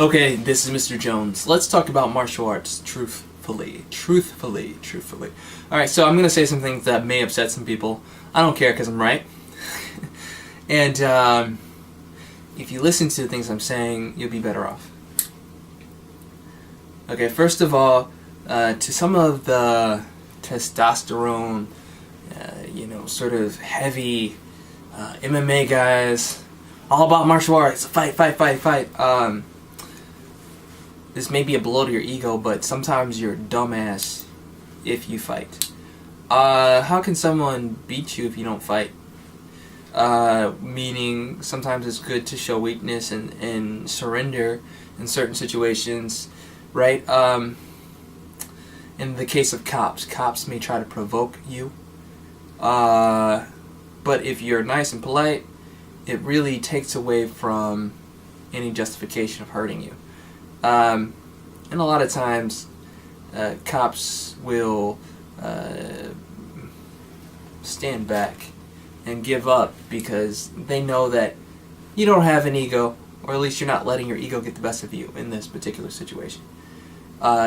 Okay, this is Mr. Jones. Let's talk about martial arts truthfully. Truthfully. Alright, so I'm going to say some things that may upset some people. I don't care because I'm right. And if you listen to the things I'm saying, you'll be better off. Okay, first of all, to some of the testosterone, sort of heavy MMA guys, all about martial arts, fight. This may be a blow to your ego, but sometimes you're a dumbass if you fight. How can someone beat you if you don't fight? Meaning sometimes it's good to show weakness and surrender in certain situations, right? In the case of cops may try to provoke you. But if you're nice and polite, it really takes away from any justification of hurting you. And a lot of times, cops will stand back and give up because they know that you don't have an ego, or at least you're not letting your ego get the best of you in this particular situation.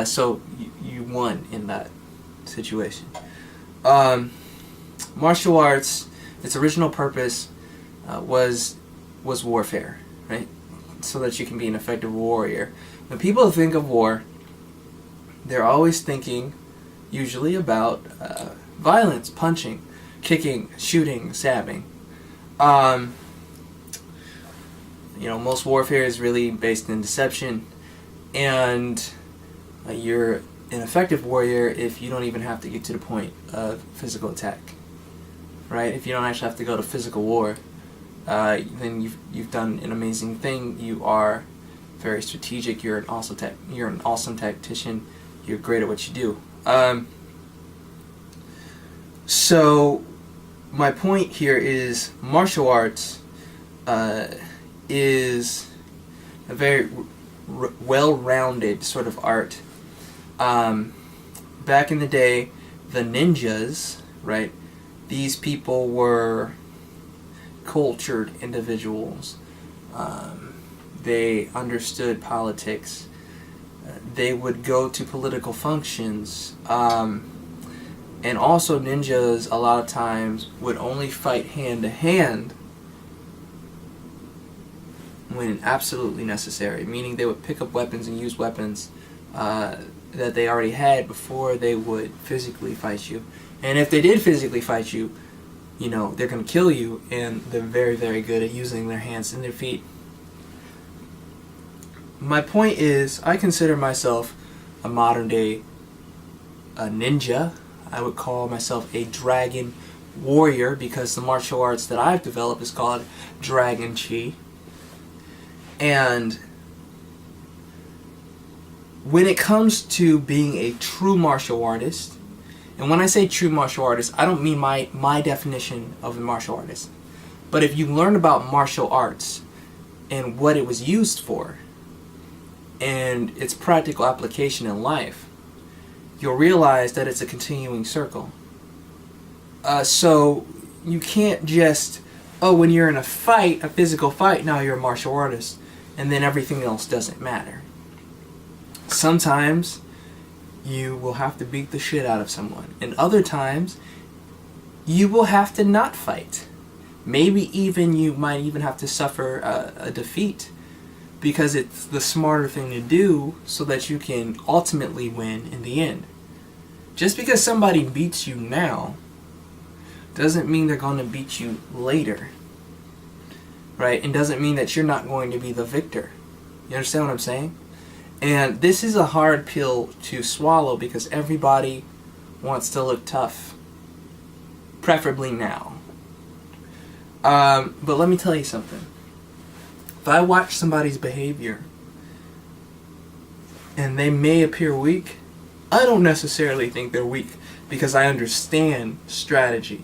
So you won in that situation. Martial arts, its original purpose was warfare, right? So that you can be an effective warrior. When people think of war, they're always thinking usually about violence, punching, kicking, shooting, stabbing. Most warfare is really based in deception, and you're an effective warrior if you don't even have to get to the point of physical attack, right? If you don't actually have to go to physical war, then you've done an amazing thing. You are very strategic. You're an awesome tactician. You're great at what you do. So my point here is martial arts is a very well-rounded sort of art. Back in the day, the ninjas, right? These people were cultured individuals. They understood politics. They would go to political functions. And also ninjas a lot of times would only fight hand to hand when absolutely necessary, meaning they would pick up weapons and use weapons that they already had before they would physically fight you. And if they did physically fight you, they're going to kill you, and they're very, very good at using their hands and their feet. My point is, I consider myself a modern day ninja. I would call myself a dragon warrior because the martial arts that I've developed is called Dragon Chi. And when it comes to being a true martial artist, and when I say true martial artist, I don't mean my definition of a martial artist. But if you learn about martial arts and what it was used for and its practical application in life, you'll realize that it's a continuing circle. So you can't just, when you're in a fight, a physical fight, now you're a martial artist, and then everything else doesn't matter. Sometimes you will have to beat the shit out of someone, and other times you will have to not fight. Maybe even you might even have to suffer a defeat because it's the smarter thing to do so that you can ultimately win in the end. Just because somebody beats you now doesn't mean they're going to beat you later, right? And doesn't mean that you're not going to be the victor. You understand what I'm saying? And this is a hard pill to swallow because everybody wants to look tough, preferably now. But let me tell you something. If I watch somebody's behavior and they may appear weak, I don't necessarily think they're weak because I understand strategy.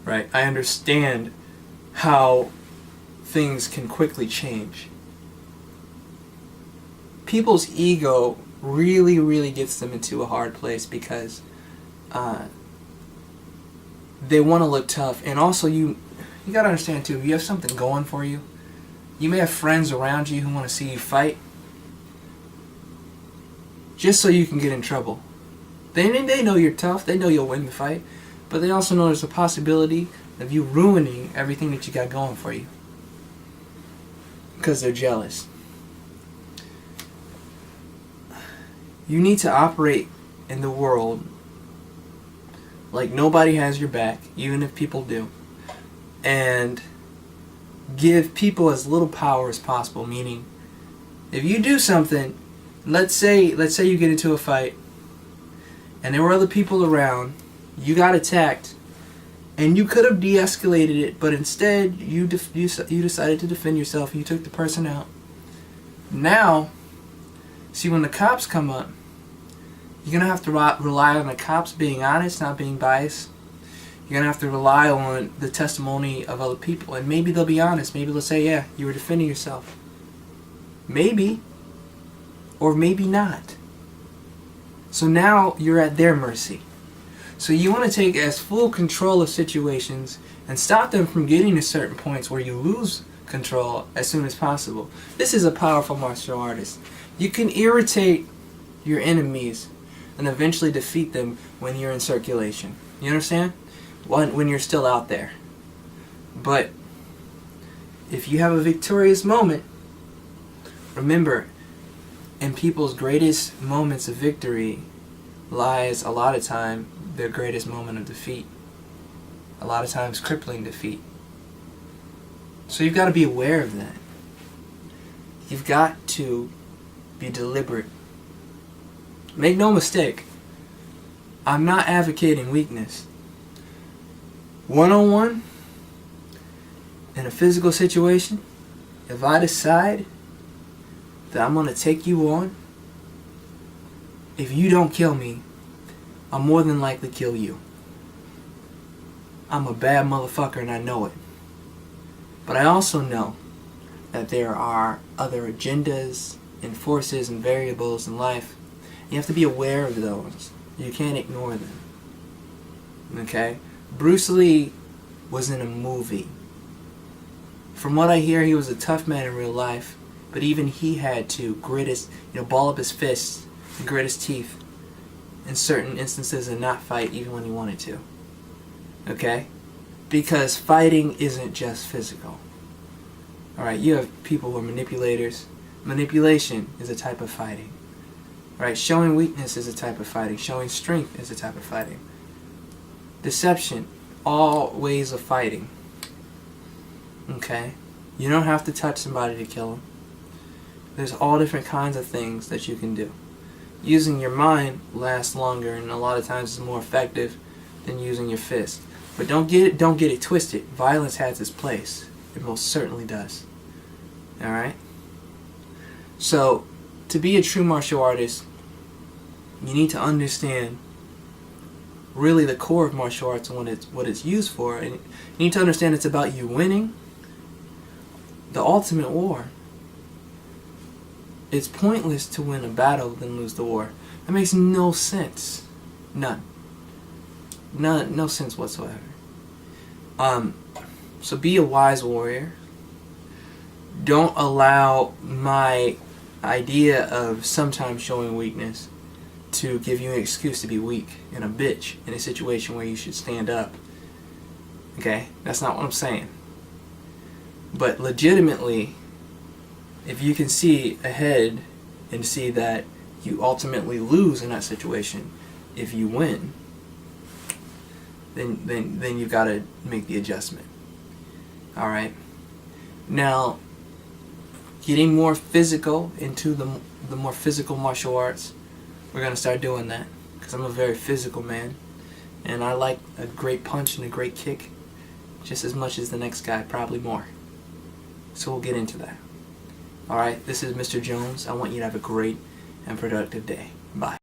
Right? I understand how things can quickly change. People's ego really, really gets them into a hard place because they want to look tough. And also you got to understand too, if you have something going for you, You may have friends around you who want to see you fight just so you can get in trouble. They know you're tough, they know you'll win the fight, but they also know there's a possibility of you ruining everything that you got going for you because they're jealous. You need to operate in the world like nobody has your back, even if people do, and give people as little power as possible. Meaning, if you do something, let's say you get into a fight and there were other people around, you got attacked, and you could have de-escalated it, but instead you decided to defend yourself and you took the person out. Now, see, when the cops come up, you're going to have to rely on the cops being honest, not being biased. You're going to have to rely on the testimony of other people, and maybe they'll be honest. Maybe they'll say, yeah, you were defending yourself. Maybe, or maybe not. So now you're at their mercy. So you want to take as full control of situations and stop them from getting to certain points where you lose control as soon as possible. This is a powerful martial artist. You can irritate your enemies and eventually defeat them when you're in circulation. You understand? When you're still out there. But if you have a victorious moment, remember, in people's greatest moments of victory lies a lot of time their greatest moment of defeat. A lot of times crippling defeat. So you've got to be aware of that. You've got to be deliberate. Make no mistake, I'm not advocating weakness. One-on-one, in a physical situation, if I decide that I'm going to take you on, if you don't kill me, I'll more than likely kill you. I'm a bad motherfucker and I know it. But I also know that there are other agendas and forces and variables in life. You have to be aware of those. You can't ignore them. Okay? Bruce Lee was in a movie. From what I hear, he was a tough man in real life, but even he had to grit his, ball up his fists and grit his teeth in certain instances and not fight even when he wanted to. Okay? Because fighting isn't just physical. Alright, you have people who are manipulators. Manipulation is a type of fighting. Right? Showing weakness is a type of fighting. Showing strength is a type of fighting. Deception, all ways of fighting. Okay? You don't have to touch somebody to kill them. There's all different kinds of things that you can do. Using your mind lasts longer and a lot of times is more effective than using your fist. But don't get it twisted. Violence has its place. It most certainly does. Alright? So, to be a true martial artist, you need to understand really the core of martial arts and what it's used for. And you need to understand it's about you winning the ultimate war. It's pointless to win a battle than lose the war. That makes no sense. None. No sense whatsoever. So be a wise warrior. Don't allow my idea of sometimes showing weakness to give you an excuse to be weak and a bitch in a situation where you should stand up. Okay? That's not what I'm saying. But legitimately, if you can see ahead and see that you ultimately lose in that situation if you win, then you've got to make the adjustment. Alright? Now, getting more physical into the more physical martial arts, we're going to start doing that because I'm a very physical man and I like a great punch and a great kick just as much as the next guy, probably more. So we'll get into that. Alright, this is Mr. Jones. I want you to have a great and productive day. Bye.